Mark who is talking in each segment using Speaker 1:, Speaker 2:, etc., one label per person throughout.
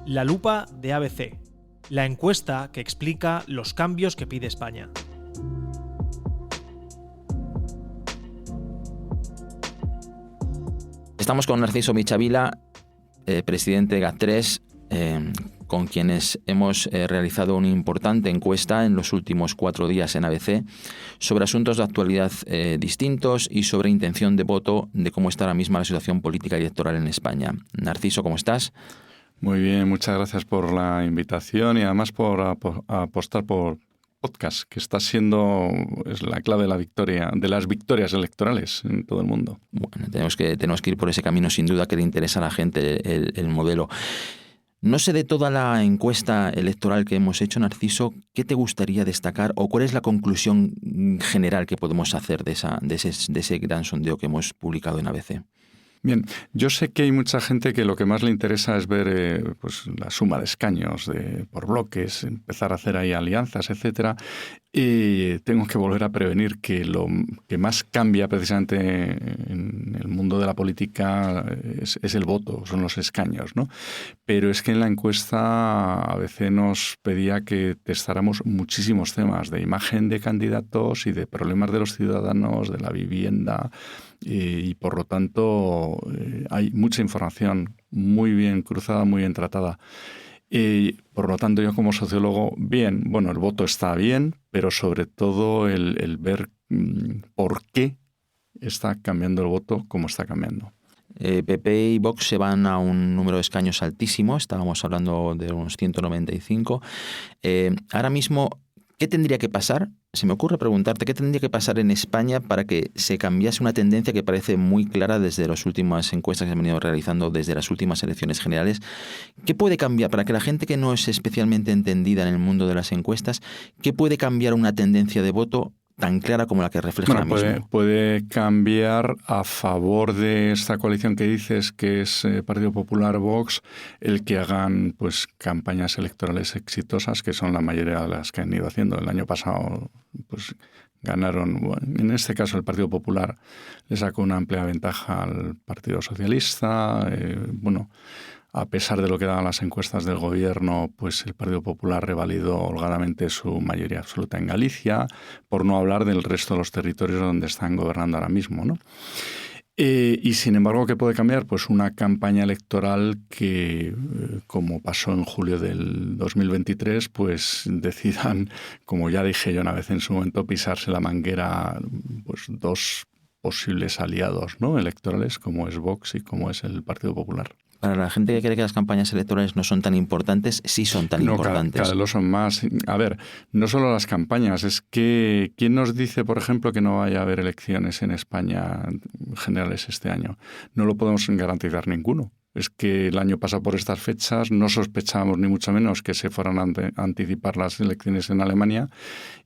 Speaker 1: La lupa de ABC, la encuesta que explica los cambios que pide España.
Speaker 2: Estamos con Narciso Michavila, presidente de GAT3, con quienes hemos realizado una importante encuesta en los últimos 4 días en ABC sobre asuntos de actualidad distintos y sobre intención de voto de cómo está ahora misma la situación política y electoral en España. Narciso, ¿cómo estás?
Speaker 3: Muy bien, muchas gracias por la invitación y además por apostar por podcast, que está siendo la clave de la victoria, de las victorias electorales en todo el mundo.
Speaker 2: Bueno, tenemos que ir por ese camino, sin duda que le interesa a la gente el modelo. No sé, de toda la encuesta electoral que hemos hecho, Narciso, ¿qué te gustaría destacar o cuál es la conclusión general que podemos hacer de ese gran sondeo que hemos publicado en ABC?
Speaker 3: Bien, yo sé que hay mucha gente que lo que más le interesa es ver pues la suma de escaños por bloques, empezar a hacer ahí alianzas, etcétera. Y tengo que volver a prevenir que lo que más cambia precisamente en el mundo de la política es el voto, son los escaños, ¿no? Pero es que en la encuesta a veces nos pedía que testáramos muchísimos temas de imagen de candidatos y de problemas de los ciudadanos, de la vivienda, y por lo tanto hay mucha información muy bien cruzada, muy bien tratada. Y por lo tanto yo como sociólogo, bien, bueno, el voto está bien, pero sobre todo el ver por qué está cambiando el voto como está cambiando.
Speaker 2: PP y Vox se van a un número de escaños altísimo, estábamos hablando de unos 195. Ahora mismo, ¿qué tendría que pasar? Se me ocurre preguntarte, ¿qué tendría que pasar en España para que se cambiase una tendencia que parece muy clara desde las últimas encuestas que se han venido realizando desde las últimas elecciones generales? ¿Qué puede cambiar para que la gente que no es especialmente entendida en el mundo de las encuestas, qué puede cambiar una tendencia de voto tan clara como la que refleja ahora mismo?
Speaker 3: Puede cambiar a favor de esta coalición que dices, que es Partido Popular, Vox, el que hagan pues campañas electorales exitosas, que son la mayoría de las que han ido haciendo. El año pasado pues ganaron, bueno, en este caso el Partido Popular le sacó una amplia ventaja al Partido Socialista, a pesar de lo que daban las encuestas del gobierno, pues el Partido Popular revalidó holgadamente su mayoría absoluta en Galicia, por no hablar del resto de los territorios donde están gobernando ahora mismo, ¿no? Y sin embargo, ¿qué puede cambiar? Pues una campaña electoral que, como pasó en julio del 2023, pues decidan, como ya dije yo una vez en su momento, pisarse la manguera pues 2 posibles aliados, ¿no?, electorales, como es Vox y como es el Partido Popular.
Speaker 2: Para la gente que cree que las campañas electorales no son tan importantes, sí son tan importantes.
Speaker 3: Cada vez lo son más. A ver, no solo las campañas, es que ¿quién nos dice, por ejemplo, que no vaya a haber elecciones en España generales este año? No lo podemos garantizar ninguno. Es que el año pasado por estas fechas no sospechábamos ni mucho menos que se fueran a anticipar las elecciones en Alemania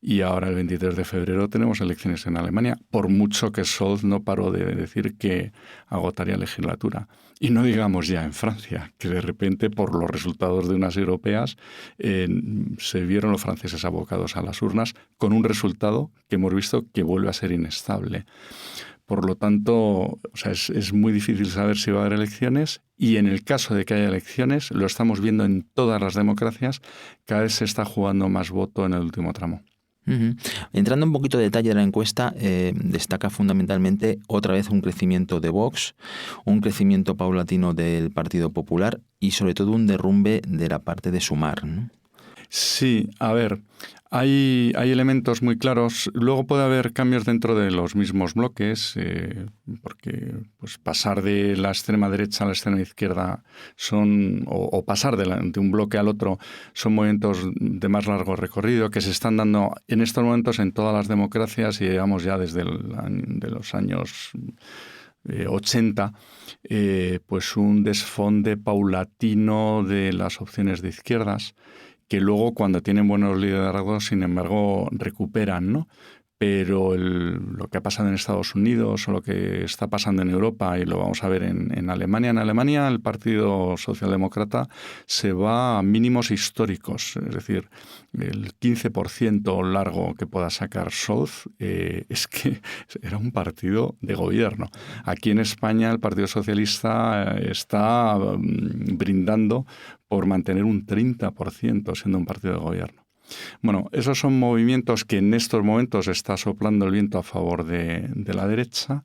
Speaker 3: y ahora el 23 de febrero tenemos elecciones en Alemania, por mucho que Scholz no paró de decir que agotaría legislatura. Y no digamos ya en Francia, que de repente por los resultados de unas europeas se vieron los franceses abocados a las urnas con un resultado que hemos visto que vuelve a ser inestable. Por lo tanto, o sea, es muy difícil saber si va a haber elecciones y en el caso de que haya elecciones, lo estamos viendo en todas las democracias, cada vez se está jugando más voto en el último tramo.
Speaker 2: Uh-huh. Entrando un poquito de detalle de la encuesta, destaca fundamentalmente otra vez un crecimiento de Vox, un crecimiento paulatino del Partido Popular y sobre todo un derrumbe de la parte de Sumar, ¿no?
Speaker 3: Sí, a ver, hay elementos muy claros. Luego puede haber cambios dentro de los mismos bloques, porque pues pasar de la extrema derecha a la extrema izquierda o pasar de un bloque al otro son movimientos de más largo recorrido que se están dando en estos momentos en todas las democracias y digamos ya desde de los años 80, pues un desfonde paulatino de las opciones de izquierdas, que luego cuando tienen buenos liderazgos, sin embargo, recuperan, ¿no? pero lo que ha pasado en Estados Unidos o lo que está pasando en Europa, y lo vamos a ver en Alemania. En Alemania el Partido Socialdemócrata se va a mínimos históricos, es decir, el 15% largo que pueda sacar Scholz es que era un partido de gobierno. Aquí en España el Partido Socialista está brindando por mantener un 30% siendo un partido de gobierno. Bueno, esos son movimientos que en estos momentos está soplando el viento a favor de la derecha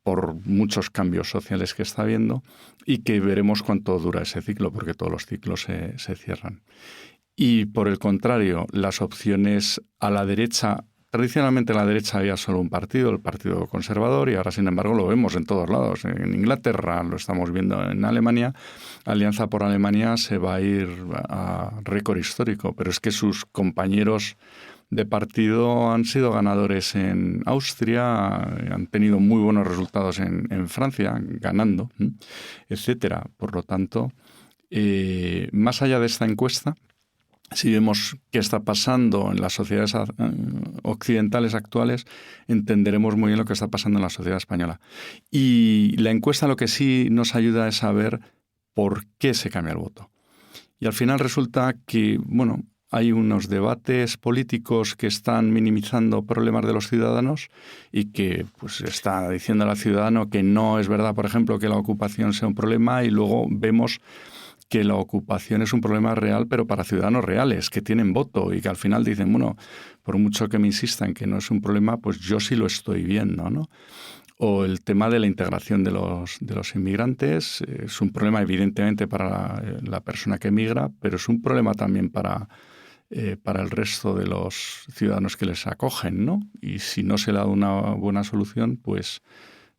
Speaker 3: por muchos cambios sociales que está habiendo, y que veremos cuánto dura ese ciclo, porque todos los ciclos se cierran. Y por el contrario, las opciones a la derecha, tradicionalmente a la derecha había solo un partido, el Partido Conservador, y ahora sin embargo lo vemos en todos lados. En Inglaterra lo estamos viendo, en Alemania. Alianza por Alemania se va a ir a récord histórico, pero es que sus compañeros de partido han sido ganadores en Austria, han tenido muy buenos resultados en Francia, ganando, etcétera. Por lo tanto, más allá de esta encuesta, si vemos qué está pasando en las sociedades occidentales actuales, entenderemos muy bien lo que está pasando en la sociedad española. Y la encuesta lo que sí nos ayuda es saber por qué se cambia el voto. Y al final resulta que, bueno, hay unos debates políticos que están minimizando problemas de los ciudadanos y que pues está diciendo al ciudadano que no es verdad, por ejemplo, que la ocupación sea un problema, y luego vemos que la ocupación es un problema real, pero para ciudadanos reales, que tienen voto y que al final dicen, bueno, por mucho que me insistan que no es un problema, pues yo sí lo estoy viendo, ¿no? O el tema de la integración de los inmigrantes es un problema evidentemente para la persona que emigra, pero es un problema también para el resto de los ciudadanos que les acogen, ¿no? Y si no se le da una buena solución, pues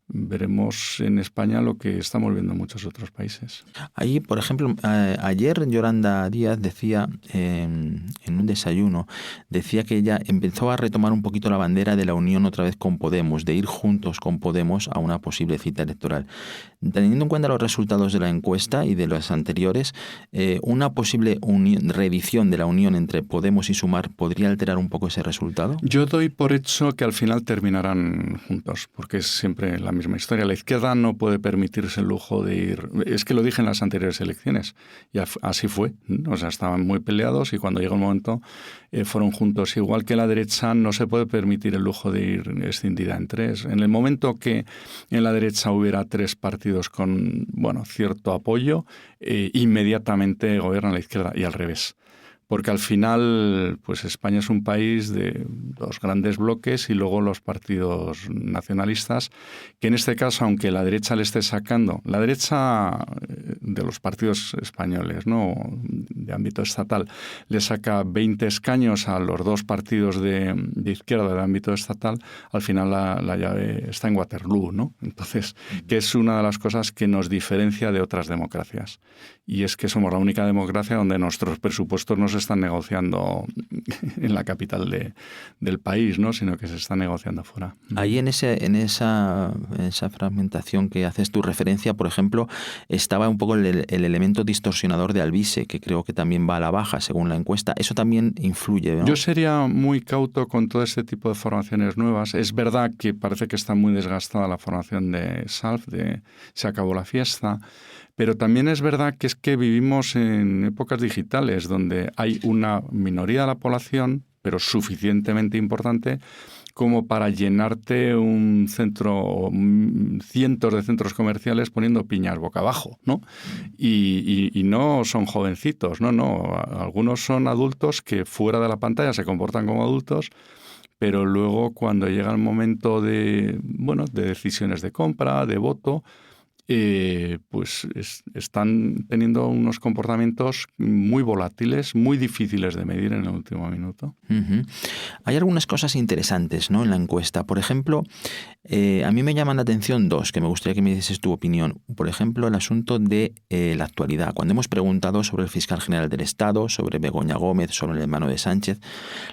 Speaker 3: veremos en España lo que estamos viendo en muchos otros países.
Speaker 2: Ahí, por ejemplo, ayer Yolanda Díaz decía en un desayuno, decía que ella empezó a retomar un poquito la bandera de la unión otra vez con Podemos, de ir juntos con Podemos a una posible cita electoral. Teniendo en cuenta los resultados de la encuesta y de las anteriores, ¿una posible reedición de la unión entre Podemos y Sumar podría alterar un poco ese resultado?
Speaker 3: Yo doy por hecho que al final terminarán juntos, porque es siempre la misma historia. La izquierda no puede permitirse el lujo de ir... Es que lo dije en las anteriores elecciones, y así fue. O sea, estaban muy peleados y cuando llegó el momento fueron juntos. Igual que la derecha no se puede permitir el lujo de ir escindida en tres. En el momento que en la derecha hubiera tres partidos con, bueno, cierto apoyo, inmediatamente gobierna la izquierda, y al revés. Porque al final, pues España es un país de dos grandes bloques y luego los partidos nacionalistas, que en este caso, aunque la derecha le esté sacando, la derecha de los partidos españoles, ¿no?, de ámbito estatal, le saca 20 escaños a los dos partidos de izquierda de ámbito estatal, al final la llave está en Waterloo, ¿no? Entonces, que es una de las cosas que nos diferencia de otras democracias. Y es que somos la única democracia donde nuestros presupuestos no se están negociando en la capital del país, ¿no?, sino que se están negociando fuera.
Speaker 2: Ahí en esa fragmentación que haces tu referencia, por ejemplo, estaba un poco el elemento distorsionador de Alvise, que creo que también va a la baja según la encuesta. Eso también influye, ¿no?
Speaker 3: Yo sería muy cauto con todo este tipo de formaciones nuevas. Es verdad que parece que está muy desgastada la formación de SALF, de Se acabó la fiesta. Pero también es verdad que es que vivimos en épocas digitales donde hay una minoría de la población, pero suficientemente importante como para llenarte un centro o cientos de centros comerciales poniendo piñas boca abajo, ¿no? Y no son jovencitos, no. Algunos son adultos que fuera de la pantalla se comportan como adultos, pero luego cuando llega el momento de decisiones de compra, de voto, pues están teniendo unos comportamientos muy volátiles, muy difíciles de medir en el último minuto.
Speaker 2: Uh-huh. Hay algunas cosas interesantes, ¿no?, en la encuesta. Por ejemplo, a mí me llaman la atención dos, que me gustaría que me dices tu opinión. Por ejemplo, el asunto de la actualidad. Cuando hemos preguntado sobre el fiscal general del Estado, sobre Begoña Gómez, sobre el hermano de Sánchez,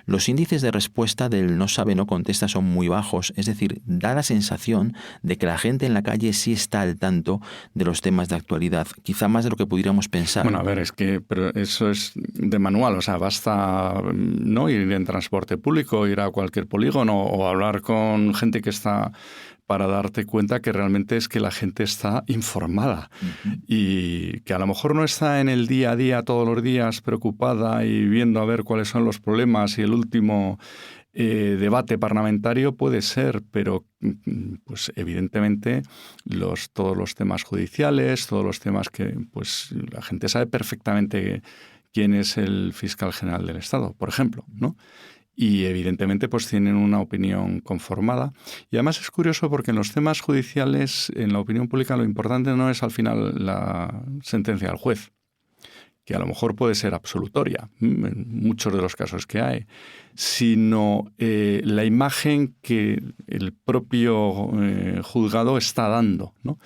Speaker 2: los índices de respuesta del no sabe, no contesta son muy bajos. Es decir, da la sensación de que la gente en la calle sí está al tanto conocimiento de los temas de actualidad, quizá más de lo que pudiéramos pensar.
Speaker 3: Bueno, a ver, pero eso es de manual, o sea, basta no ir en transporte público, ir a cualquier polígono o hablar con gente que está, para darte cuenta que realmente es que la gente está informada y que a lo mejor no está en el día a día todos los días preocupada y viendo a ver cuáles son los problemas y el último debate parlamentario puede ser, pero pues evidentemente todos los temas judiciales, todos los temas que pues la gente sabe perfectamente quién es el fiscal general del Estado, por ejemplo, ¿no? Y evidentemente pues tienen una opinión conformada. Y además es curioso porque en los temas judiciales, en la opinión pública, lo importante no es al final la sentencia del juez, que a lo mejor puede ser absolutoria en muchos de los casos que hay, sino la imagen que el propio juzgado está dando, ¿no?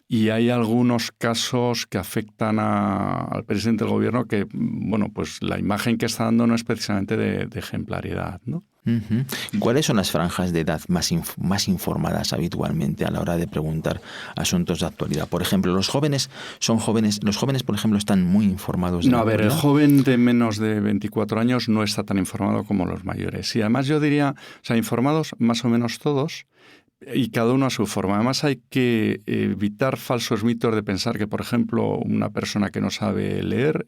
Speaker 3: Y hay algunos casos que afectan al presidente del gobierno que, bueno, pues la imagen que está dando no es precisamente de ejemplaridad, ¿no?
Speaker 2: Uh-huh. ¿Cuáles son las franjas de edad más informadas habitualmente a la hora de preguntar asuntos de actualidad? Por ejemplo, los jóvenes, por ejemplo, están muy informados.
Speaker 3: No, a ver, el joven de menos de 24 años no está tan informado como los mayores. Y además yo diría, o sea, informados más o menos todos, y cada uno a su forma. Además hay que evitar falsos mitos de pensar que, por ejemplo, una persona que no sabe leer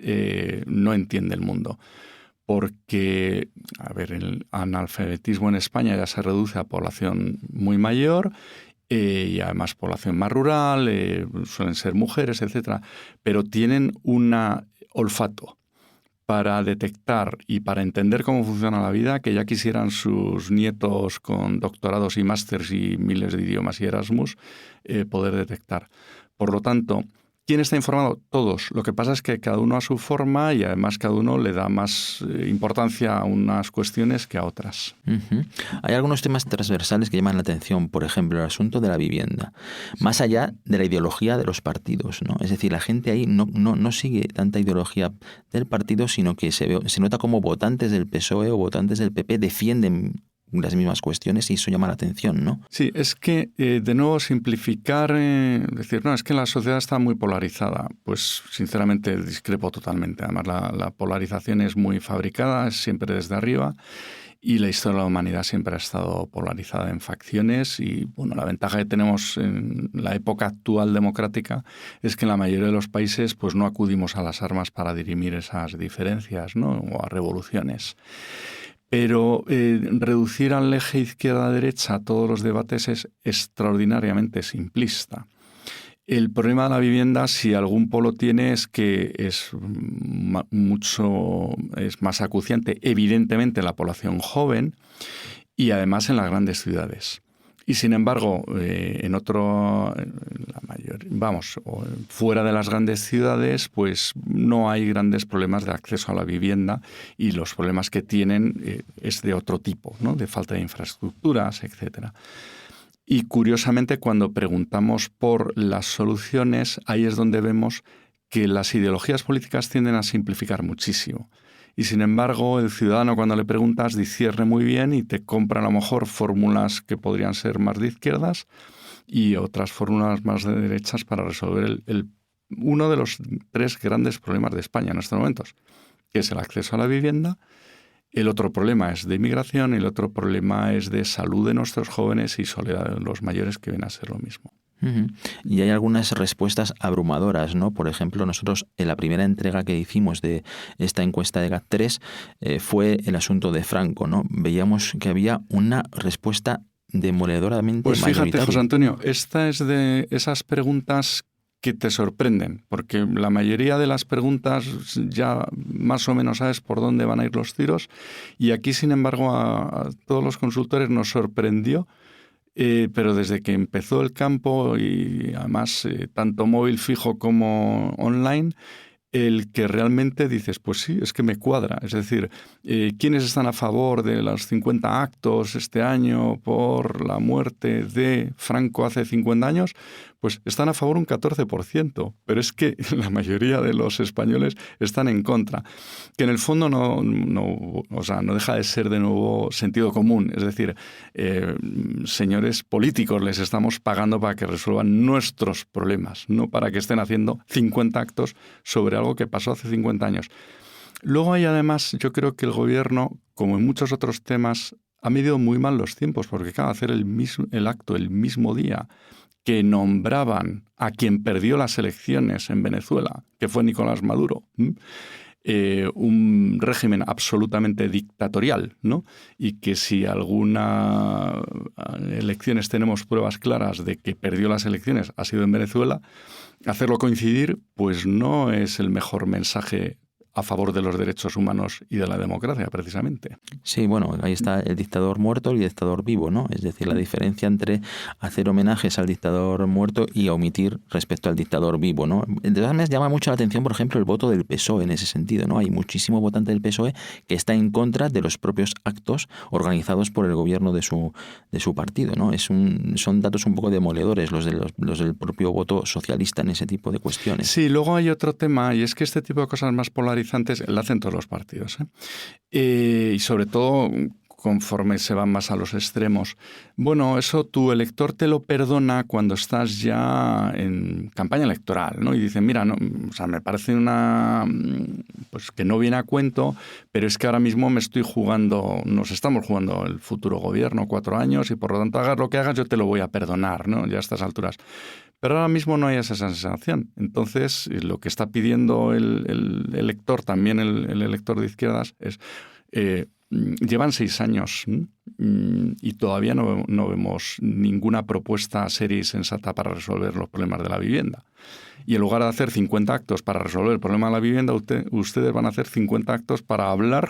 Speaker 3: no entiende el mundo. Porque, a ver, el analfabetismo en España ya se reduce a población muy mayor y además población más rural, suelen ser mujeres, etcétera, pero tienen un olfato para detectar y para entender cómo funciona la vida, que ya quisieran sus nietos con doctorados y másters y miles de idiomas y Erasmus poder detectar. Por lo tanto, ¿quién está informado? Todos. Lo que pasa es que cada uno a su forma y además cada uno le da más importancia a unas cuestiones que a otras.
Speaker 2: Uh-huh. Hay algunos temas transversales que llaman la atención, por ejemplo, el asunto de la vivienda, más allá de la ideología de los partidos, ¿no? Es decir, la gente ahí no sigue tanta ideología del partido, sino que se nota como votantes del PSOE o votantes del PP defienden las mismas cuestiones y eso llama la atención, ¿no?
Speaker 3: Sí, es que, de nuevo, simplificar, decir, no, es que la sociedad está muy polarizada. Pues, sinceramente, discrepo totalmente. Además, la polarización es muy fabricada, es siempre desde arriba, y la historia de la humanidad siempre ha estado polarizada en facciones y, bueno, la ventaja que tenemos en la época actual democrática es que en la mayoría de los países pues no acudimos a las armas para dirimir esas diferencias, ¿no? O a revoluciones. Pero reducir al eje izquierda-derecha todos los debates es extraordinariamente simplista. El problema de la vivienda, si algún polo tiene, es que es más acuciante, evidentemente, en la población joven y además en las grandes ciudades. Y sin embargo, fuera de las grandes ciudades, pues no hay grandes problemas de acceso a la vivienda y los problemas que tienen es de otro tipo, ¿no? De falta de infraestructuras, etcétera. Y curiosamente, cuando preguntamos por las soluciones, ahí es donde vemos que las ideologías políticas tienden a simplificar muchísimo. Y sin embargo, el ciudadano, cuando le preguntas, discierne muy bien y te compra a lo mejor fórmulas que podrían ser más de izquierdas y otras fórmulas más de derechas para resolver uno de los 3 grandes problemas de España en estos momentos, que es el acceso a la vivienda. El otro problema es de inmigración y el otro problema es de salud de nuestros jóvenes y soledad de los mayores, que viene a ser lo mismo.
Speaker 2: Uh-huh. Y hay algunas respuestas abrumadoras, ¿no? Por ejemplo, nosotros en la primera entrega que hicimos de esta encuesta de GAT3 fue el asunto de Franco, ¿no? Veíamos que había una respuesta demoledoramente mayoritaria.
Speaker 3: Pues fíjate, José Antonio, esta es de esas preguntas que te sorprenden, porque la mayoría de las preguntas ya más o menos sabes por dónde van a ir los tiros, y aquí, sin embargo, a todos los consultores nos sorprendió, pero desde que empezó el campo, y además tanto móvil fijo como online, el que realmente dices, pues sí, es que me cuadra. Es decir, ¿quiénes están a favor de los 50 actos este año por la muerte de Franco hace 50 años? pues están a favor un 14%, pero es que la mayoría de los españoles están en contra, que en el fondo no deja de ser de nuevo sentido común, es decir, señores políticos, les estamos pagando para que resuelvan nuestros problemas, no para que estén haciendo 50 actos sobre algo que pasó hace 50 años. Luego hay además, yo creo que el gobierno, como en muchos otros temas, ha medido muy mal los tiempos, porque claro, hacer el acto el mismo día que nombraban a quien perdió las elecciones en Venezuela, que fue Nicolás Maduro, un régimen absolutamente dictatorial, ¿no? Y que si alguna elecciones tenemos pruebas claras de que perdió las elecciones ha sido en Venezuela, hacerlo coincidir pues no es el mejor mensaje a favor de los derechos humanos y de la democracia, precisamente.
Speaker 2: Sí, bueno, ahí está el dictador muerto y el dictador vivo, ¿no? Es decir, la diferencia entre hacer homenajes al dictador muerto y omitir respecto al dictador vivo, ¿no? De todas maneras, llama mucho la atención, por ejemplo, el voto del PSOE en ese sentido, ¿no? Hay muchísimo votante del PSOE que está en contra de los propios actos organizados por el gobierno de su partido, ¿no? Son datos un poco demoledores los del propio voto socialista en ese tipo de cuestiones.
Speaker 3: Sí, luego hay otro tema, y es que este tipo de cosas más polarizantes lo hacen todos los partidos, y sobre todo conforme se van más a los extremos. Bueno, eso tu elector te lo perdona cuando estás ya en campaña electoral, ¿no? Y dicen, mira, no, o sea, me parece pues que no viene a cuento, pero es que ahora mismo nos estamos jugando el futuro gobierno, 4 años, y por lo tanto hagas lo que hagas, yo te lo voy a perdonar, ¿no? Ya a estas alturas. Pero ahora mismo no hay esa sensación. Entonces, lo que está pidiendo el elector, también el elector de izquierdas, es... llevan 6 años y todavía no vemos ninguna propuesta seria y sensata para resolver los problemas de la vivienda. Y en lugar de hacer 50 actos para resolver el problema de la vivienda, ustedes van a hacer 50 actos para hablar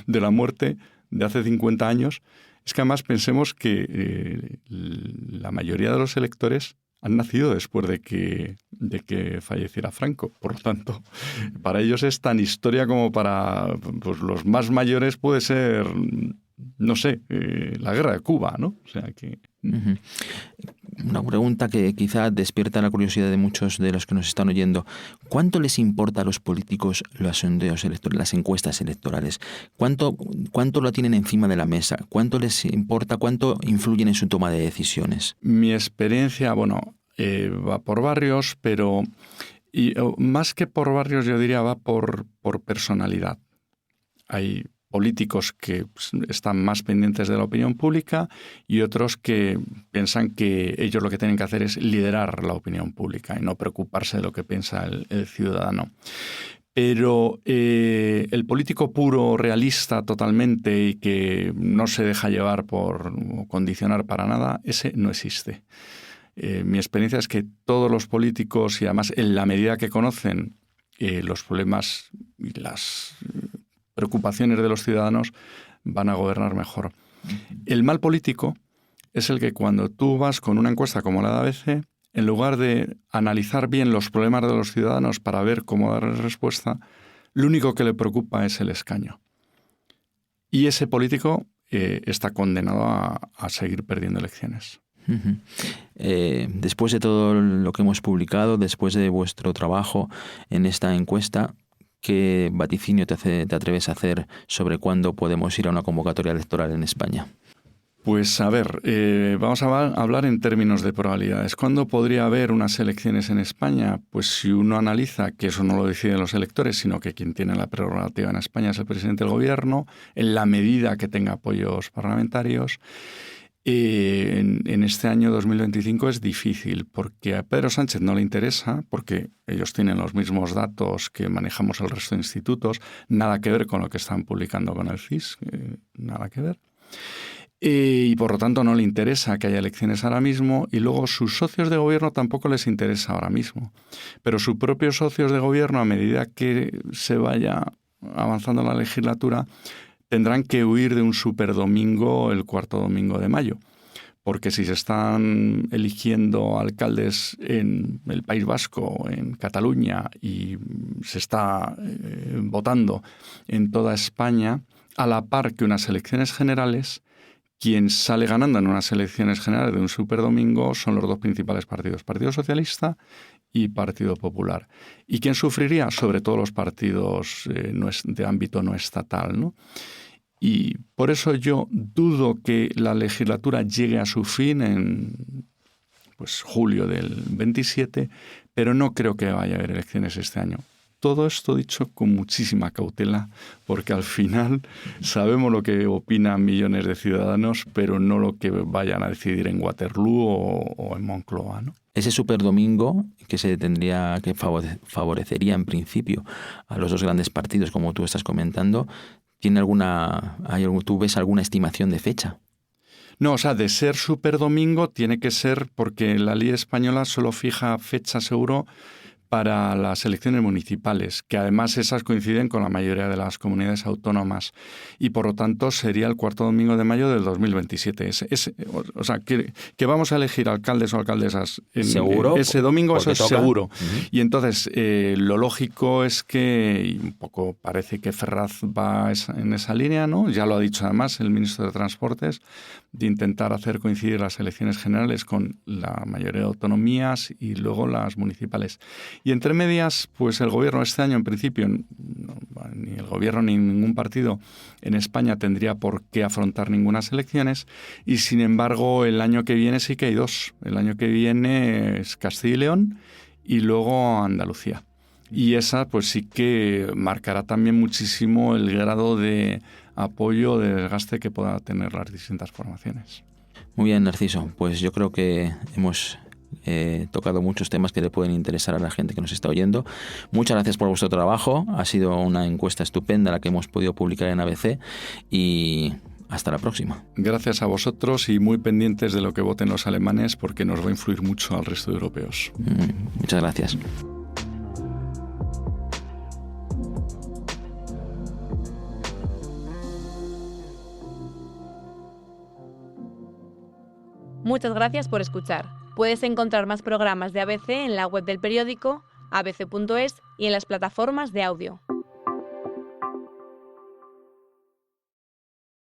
Speaker 3: de la muerte de hace 50 años. Es que además pensemos que la mayoría de los electores han nacido después de que falleciera Franco. Por lo tanto, para ellos es tan historia como para pues, los más mayores puede ser, no sé, la guerra de Cuba, ¿no? O sea que...
Speaker 2: Uh-huh. Una pregunta que quizá despierta la curiosidad de muchos de los que nos están oyendo. ¿Cuánto les importa a los políticos los sondeos electorales, las encuestas electorales? ¿Cuánto lo tienen encima de la mesa? ¿Cuánto les importa? ¿Cuánto influyen en su toma de decisiones?
Speaker 3: Mi experiencia, va por barrios, pero más que por barrios yo diría va por personalidad. Hay políticos que están más pendientes de la opinión pública y otros que piensan que ellos lo que tienen que hacer es liderar la opinión pública y no preocuparse de lo que piensa el ciudadano. Pero el político puro, realista totalmente y que no se deja llevar por condicionar para nada, ese no existe. Mi experiencia es que todos los políticos, y además en la medida que conocen los problemas y las preocupaciones de los ciudadanos, van a gobernar mejor. El mal político es el que cuando tú vas con una encuesta como la de ABC, en lugar de analizar bien los problemas de los ciudadanos para ver cómo darles respuesta, lo único que le preocupa es el escaño. Y ese político está condenado a seguir perdiendo elecciones.
Speaker 2: Uh-huh. Después de todo lo que hemos publicado, después de vuestro trabajo en esta encuesta, ¿qué vaticinio te atreves a hacer sobre cuándo podemos ir a una convocatoria electoral en España?
Speaker 3: Pues a ver, vamos a hablar en términos de probabilidades. ¿Cuándo podría haber unas elecciones en España? Pues si uno analiza que eso no lo deciden los electores, sino que quien tiene la prerrogativa en España es el presidente del gobierno, en la medida que tenga apoyos parlamentarios. En este año 2025 es difícil porque a Pedro Sánchez no le interesa, porque ellos tienen los mismos datos que manejamos el resto de institutos, nada que ver con lo que están publicando con el CIS, nada que ver. Y por lo tanto no le interesa que haya elecciones ahora mismo, y luego sus socios de gobierno tampoco les interesa ahora mismo. Pero sus propios socios de gobierno, a medida que se vaya avanzando la legislatura, tendrán que huir de un superdomingo el cuarto domingo de mayo. Porque si se están eligiendo alcaldes en el País Vasco, en Cataluña, y se está votando en toda España, a la par que unas elecciones generales quien sale ganando en unas elecciones generales de un superdomingo son los dos principales partidos, Partido Socialista y Partido Popular. ¿Y quién sufriría? Sobre todo los partidos de ámbito no estatal, ¿no? Y por eso yo dudo que la legislatura llegue a su fin en julio del 27, pero no creo que vaya a haber elecciones este año. Todo esto dicho con muchísima cautela, porque al final sabemos lo que opinan millones de ciudadanos, pero no lo que vayan a decidir en Waterloo o en Moncloa, ¿no?
Speaker 2: Ese superdomingo que se tendría que favorecería en principio a los dos grandes partidos, como tú estás comentando, ¿tú ves alguna estimación de fecha?
Speaker 3: No, o sea, de ser superdomingo tiene que ser porque la ley española solo fija fecha seguro para las elecciones municipales, que además esas coinciden con la mayoría de las comunidades autónomas y por lo tanto sería el cuarto domingo de mayo del 2027. O sea, que vamos a elegir alcaldes o alcaldesas
Speaker 2: ¿Seguro?
Speaker 3: Ese domingo, eso es seguro.
Speaker 2: Uh-huh.
Speaker 3: Y entonces lo lógico es que, y un poco parece que Ferraz va en esa línea, ¿no? Ya lo ha dicho además el ministro de Transportes, de intentar hacer coincidir las elecciones generales con la mayoría de autonomías y luego las municipales. Y entre medias, pues el gobierno este año, en principio, ni el gobierno ni ningún partido en España tendría por qué afrontar ninguna elecciones y, sin embargo, el año que viene sí que hay dos. El año que viene es Castilla y León y luego Andalucía. Y esa, pues sí que marcará también muchísimo el grado de apoyo, de desgaste que puedan tener las distintas formaciones.
Speaker 2: Muy bien, Narciso. Pues yo creo que hemos tocado muchos temas que le pueden interesar a la gente que nos está oyendo. Muchas gracias por vuestro trabajo. Ha sido una encuesta estupenda la que hemos podido publicar en ABC y hasta la próxima.
Speaker 3: Gracias a vosotros y muy pendientes de lo que voten los alemanes porque nos va a influir mucho al resto de europeos.
Speaker 2: Muchas gracias.
Speaker 4: Muchas gracias por escuchar. Puedes encontrar más programas de ABC en la web del periódico, abc.es y en las plataformas de audio.